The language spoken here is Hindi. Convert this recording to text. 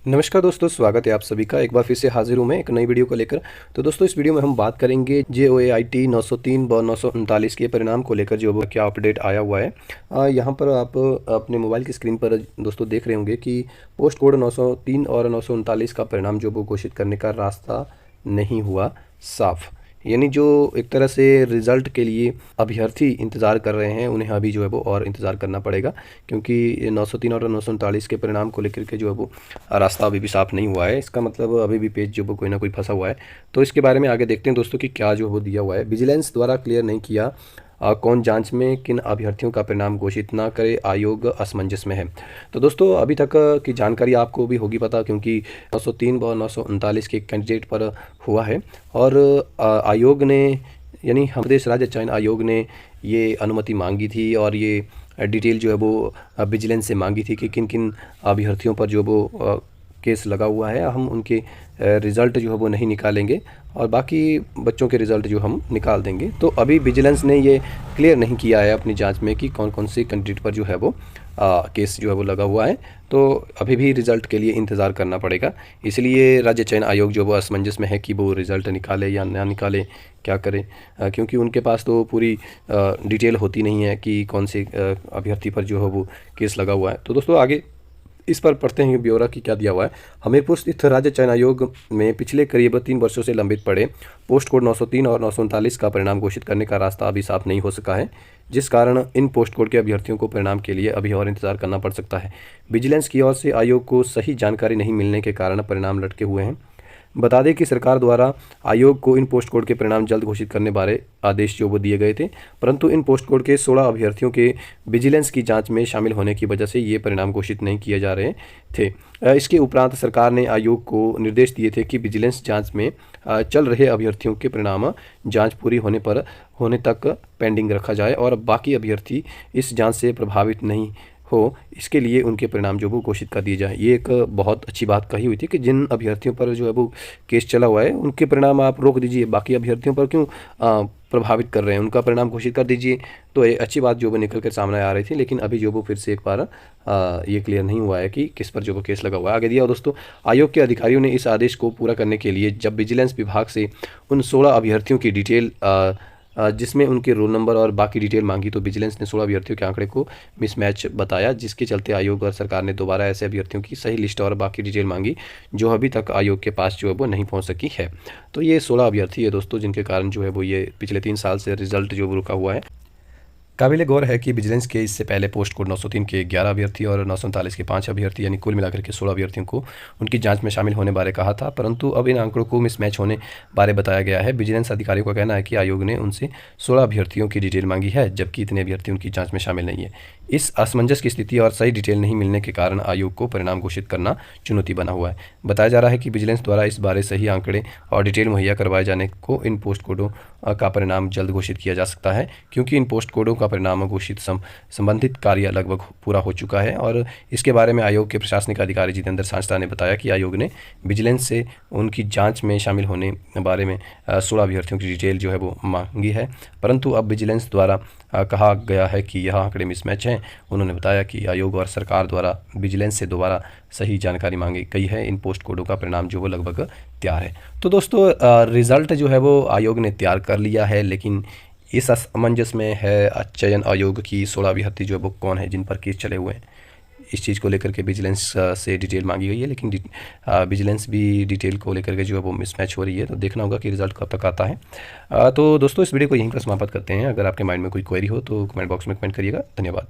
नमस्कार दोस्तों, स्वागत है आप सभी का। एक बार फिर से हाजिर हूँ मैं एक नई वीडियो को लेकर। तो दोस्तों, इस वीडियो में हम बात करेंगे JOAIT 903 व 939 के परिणाम को लेकर जो क्या अपडेट आया हुआ है। यहाँ पर आप अपने मोबाइल की स्क्रीन पर दोस्तों देख रहे होंगे कि पोस्ट कोड 903 और 939 का परिणाम जो वो घोषित करने का रास्ता नहीं हुआ साफ। यानी जो एक तरह से रिज़ल्ट के लिए अभ्यर्थी इंतज़ार कर रहे हैं, उन्हें अभी जो है वो और इंतज़ार करना पड़ेगा, क्योंकि 903 और 939 के परिणाम को लेकर के जो है वो रास्ता अभी भी साफ़ नहीं हुआ है। इसका मतलब अभी भी पेज जो वो कोई ना कोई फंसा हुआ है। तो इसके बारे में आगे देखते हैं दोस्तों कि क्या जो वो दिया हुआ है। विजिलेंस द्वारा क्लियर नहीं किया कौन जांच में किन अभ्यर्थियों का परिणाम घोषित ना करे, आयोग असमंजस में है। तो दोस्तों, अभी तक की जानकारी आपको भी होगी पता, क्योंकि 903 व 939 के कैंडिडेट पर हुआ है और आयोग ने यानी हम प्रदेश राज्य चयन आयोग ने ये अनुमति मांगी थी और ये डिटेल जो है वो विजिलेंस से मांगी थी कि किन किन अभ्यर्थियों पर जो वो केस लगा हुआ है। हम उनके रिज़ल्ट जो है वो नहीं निकालेंगे और बाकी बच्चों के रिज़ल्ट जो हम निकाल देंगे। तो अभी विजिलेंस ने ये क्लियर नहीं किया है अपनी जांच में कि कौन कौन से कैंडिडेट पर जो है वो केस जो है वो लगा हुआ है। तो अभी भी रिज़ल्ट के लिए इंतज़ार करना पड़ेगा। इसलिए राज्य चयन आयोग जो वो असमंजस में है कि वो रिज़ल्ट निकाले या ना निकाले, क्या करें, क्योंकि उनके पास तो पूरी डिटेल होती नहीं है कि कौन से अभ्यर्थी पर जो है वो केस लगा हुआ है। तो दोस्तों, आगे इस पर पढ़ते हैं ब्यौरा की क्या दिया हुआ है। हमीरपुर स्थित राज्य चयन आयोग में पिछले करीब 3 वर्षों से लंबित पड़े पोस्ट कोड 903 और 939 का परिणाम घोषित करने का रास्ता अभी साफ नहीं हो सका है, जिस कारण इन पोस्ट कोड के अभ्यर्थियों को परिणाम के लिए अभी और इंतजार करना पड़ सकता है। विजिलेंस की ओर से आयोग को सही जानकारी नहीं मिलने के कारण परिणाम लटके हुए हैं। बता दें कि सरकार द्वारा आयोग को इन पोस्ट कोड के परिणाम जल्द घोषित करने बारे आदेश जो वो दिए गए थे, परंतु इन पोस्ट कोड के 16 अभ्यर्थियों के विजिलेंस की जांच में शामिल होने की वजह से ये परिणाम घोषित नहीं किए जा रहे थे। इसके उपरांत सरकार ने आयोग को निर्देश दिए थे कि विजिलेंस जांच में चल रहे अभ्यर्थियों के परिणाम जांच पूरी होने तक पेंडिंग रखा जाए और बाकी अभ्यर्थी इस जांच से प्रभावित नहीं हो, इसके लिए उनके परिणाम जो वो घोषित कर दिए जाए। ये एक बहुत अच्छी बात कही हुई थी कि जिन अभ्यर्थियों पर जो है वो केस चला हुआ है उनके परिणाम आप रोक दीजिए, बाकी अभ्यर्थियों पर क्यों प्रभावित कर रहे हैं, उनका परिणाम घोषित कर दीजिए। तो ये अच्छी बात जो वो निकल कर सामने आ रही थी, लेकिन अभी जो वो फिर से एक बार ये क्लियर नहीं हुआ है कि किस पर जो वो केस लगा हुआ है। आगे दिया दोस्तों, आयोग के अधिकारियों ने इस आदेश को पूरा करने के लिए जब विजिलेंस विभाग से उन 16 अभ्यर्थियों की डिटेल जिसमें उनके रोल नंबर और बाकी डिटेल मांगी, तो विजिलेंस ने 16 अभ्यर्थियों के आंकड़े को मिसमैच बताया, जिसके चलते आयोग और सरकार ने दोबारा ऐसे अभ्यर्थियों की सही लिस्ट और बाकी डिटेल मांगी, जो अभी तक आयोग के पास जो है वो नहीं पहुंच सकी है। तो ये 16 अभ्यर्थी है दोस्तों, जिनके कारण जो है वो ये पिछले 3 साल से रिजल्ट जो रुका हुआ है। काबिल गौर है कि विजिलेंस के इससे पहले पोस्ट कोड 903 के 11 अभ्यर्थी और 939 के 5 अभ्यर्थी यानी कुल मिलाकर के 16 अभ्यर्थियों को उनकी जांच में शामिल होने बारे कहा था, परंतु अब इन आंकड़ों को मिसमैच होने बारे बताया गया है। विजिलेंस अधिकारियों का कहना है कि आयोग ने उनसे 16 अभ्यर्थियों की डिटेल मांगी है, जबकि इतने अभ्यर्थी उनकी जाँच में शामिल नहीं है। इस असमंजस की स्थिति और सही डिटेल नहीं मिलने के कारण आयोग को परिणाम घोषित करना चुनौती बना हुआ है। बताया जा रहा है कि विजिलेंस द्वारा इस बारे सही आंकड़े और डिटेल मुहैया करवाए जाने को इन पोस्ट कोडों का परिणाम जल्द घोषित किया जा सकता है, क्योंकि इन पोस्ट कोडों का परिणाम घोषित संबंधित कार्य लगभग पूरा हो चुका है। और इसके बारे में आयोग के प्रशासनिक अधिकारी जितेंद्र सांचला ने बताया कि आयोग ने विजिलेंस से उनकी जांच में शामिल होने बारे में 16 अभ्यर्थियों की डिटेल जो है वो मांगी है, परंतु अब विजिलेंस द्वारा कहा गया है कि यह आंकड़े मिसमैच हैं। उन्होंने बताया कि आयोग और सरकार द्वारा विजिलेंस से दोबारा सही जानकारी मांगी गई है। इन पोस्ट कोडों का परिणाम जो वो लगभग तैयार है। तो दोस्तों, रिज़ल्ट जो है वो आयोग ने तैयार कर लिया है, लेकिन इस असमंजस में है चयन आयोग की 16 अभ्यर्थी जो है वो कौन है जिन पर केस चले हुए हैं। इस चीज़ को लेकर के विजिलेंस से डिटेल मांगी गई है, लेकिन विजिलेंस भी डिटेल को लेकर के जो है वो मिसमैच हो रही है। तो देखना होगा कि रिज़ल्ट कब तक आता है। तो दोस्तों, इस वीडियो को यहीं पर समाप्त करते हैं। अगर आपके माइंड में कोई क्वेरी हो तो कमेंट बॉक्स में कमेंट करिएगा। धन्यवाद।